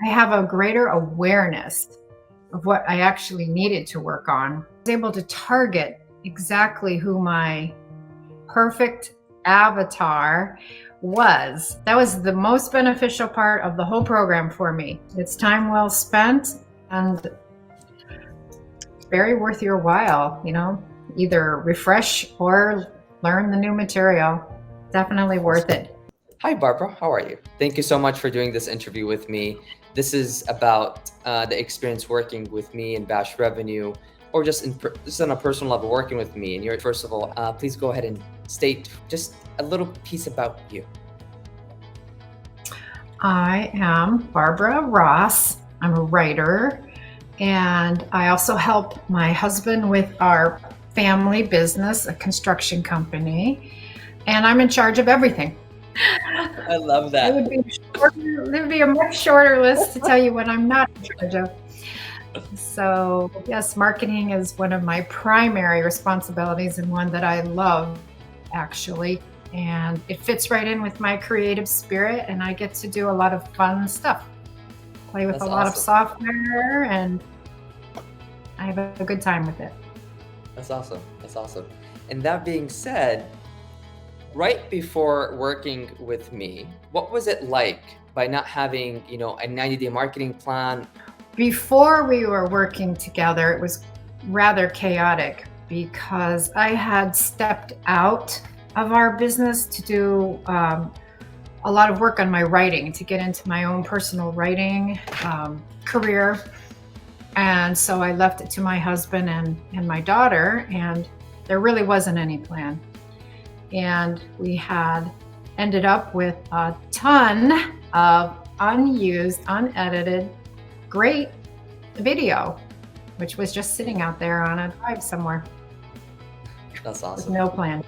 I have a greater awareness of what I actually needed to work on. I was able to target exactly who my perfect avatar was. That was the most beneficial part of the whole program for me. It's time well spent and very worth your while, either refresh or learn the new material. Definitely worth it. Hi, Barbara. How are you? Thank you so much for doing this interview with me. This is about the experience working with me in Bash Revenue, or just on a personal level, working with me. And you're, first of all, please go ahead and state just a little piece about you. I am Barbara Ross. I'm a writer, and I also help my husband with our family business, a construction company, and I'm in charge of everything. I love that. It would be a much shorter list to tell you what I'm not in charge of. So yes, marketing is one of my primary responsibilities and one that I love, actually. And it fits right in with my creative spirit, and I get to do a lot of fun stuff. Play with That's a lot of awesome. software, and I have a good time with it. That's awesome. That's awesome. And that being said, right before working with me, what was it like by not having, a 90-day marketing plan? Before we were working together, it was rather chaotic because I had stepped out of our business to do a lot of work on my writing, to get into my own personal writing career. And so I left it to my husband and my daughter, and there really wasn't any plan. And we had ended up with a ton of unused, unedited, great video, which was just sitting out there on a drive somewhere. That's With awesome. no plan.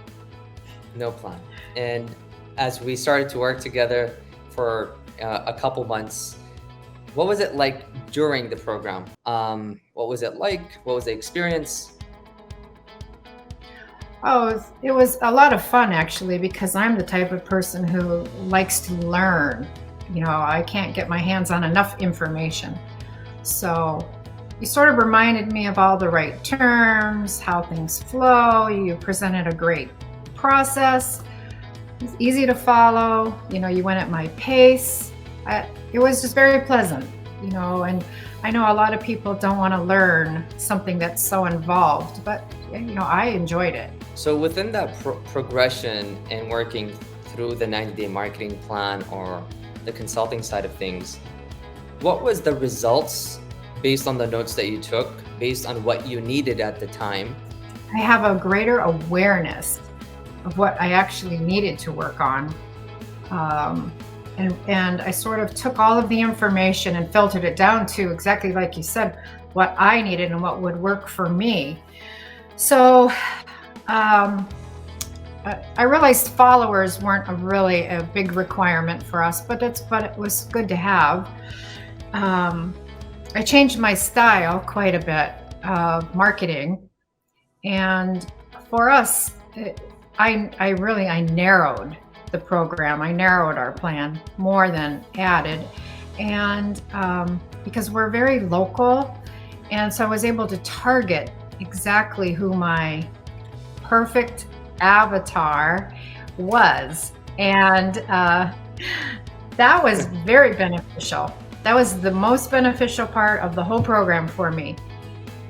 No plan. And as we started to work together for a couple months, what was it like during the program? What was it like? What was the experience? Oh, it was a lot of fun, actually, because I'm the type of person who likes to learn. I can't get my hands on enough information. So you sort of reminded me of all the right terms, how things flow. You presented a great process. It was easy to follow. You went at my pace. It was just very pleasant, and I know a lot of people don't want to learn something that's so involved, but I enjoyed it. So within that progression and working through the 90-day marketing plan or the consulting side of things, what was the results based on the notes that you took, based on what you needed at the time? I have a greater awareness of what I actually needed to work on. And I sort of took all of the information and filtered it down to exactly like you said, what I needed and what would work for me. So I realized followers weren't really a big requirement for us, but it was good to have. I changed my style quite a bit of marketing, and for us, I narrowed the program. I narrowed our plan more than added, and because we're very local, and so I was able to target exactly who my perfect avatar was, and that was very beneficial. That was the most beneficial part of the whole program for me.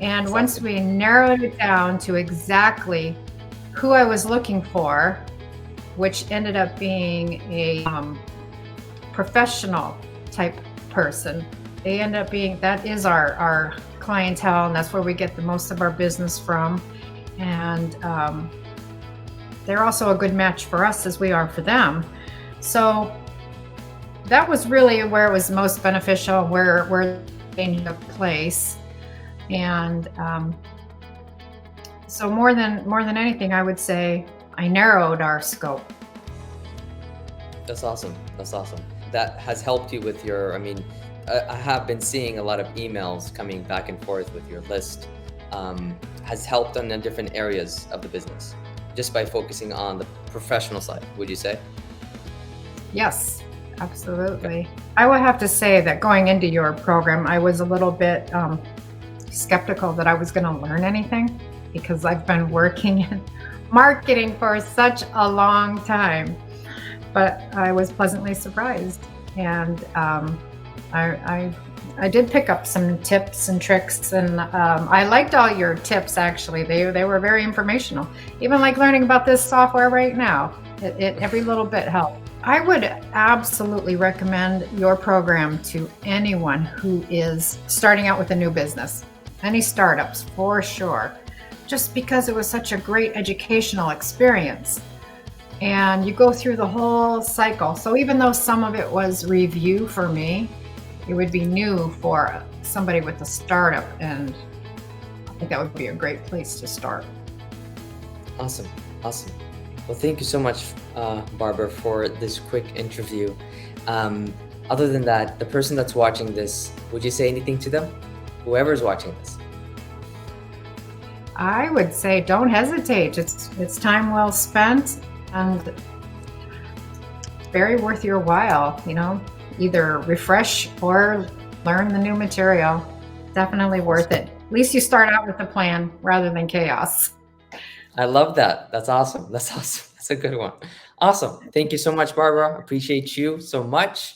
And once we narrowed it down to exactly who I was looking for, which ended up being a professional type person, that is our clientele, and that's where we get the most of our business from. And they're also a good match for us as we are for them. So that was really where it was most beneficial, where they took place. And so more than anything, I would say I narrowed our scope. That's awesome. That's awesome. That has helped you with your, I have been seeing a lot of emails coming back and forth with your list. Has helped on the different areas of the business, just by focusing on the professional side, would you say? Yes, Absolutely. I will have to say that going into your program, I was a little bit skeptical that I was going to learn anything because I've been working in marketing for such a long time. But I was pleasantly surprised, and I did pick up some tips and tricks, and I liked all your tips. Actually, they were very informational. Even like learning about this software right now, it every little bit helped. I would absolutely recommend your program to anyone who is starting out with a new business, any startups for sure, just because it was such a great educational experience. And you go through the whole cycle. So even though some of it was review for me, it would be new for somebody with a startup. And I think that would be a great place to start. Awesome. Awesome. Well, thank you so much, Barbara, for this quick interview. Other than that, the person that's watching this, would you say anything to them? Whoever's watching this. I would say don't hesitate. It's time well spent and very worth your while, either refresh or learn the new material. Definitely worth it. At least you start out with a plan rather than chaos. I love that. That's awesome. That's awesome. That's a good one. Awesome. Thank you so much, Barbara. Appreciate you so much.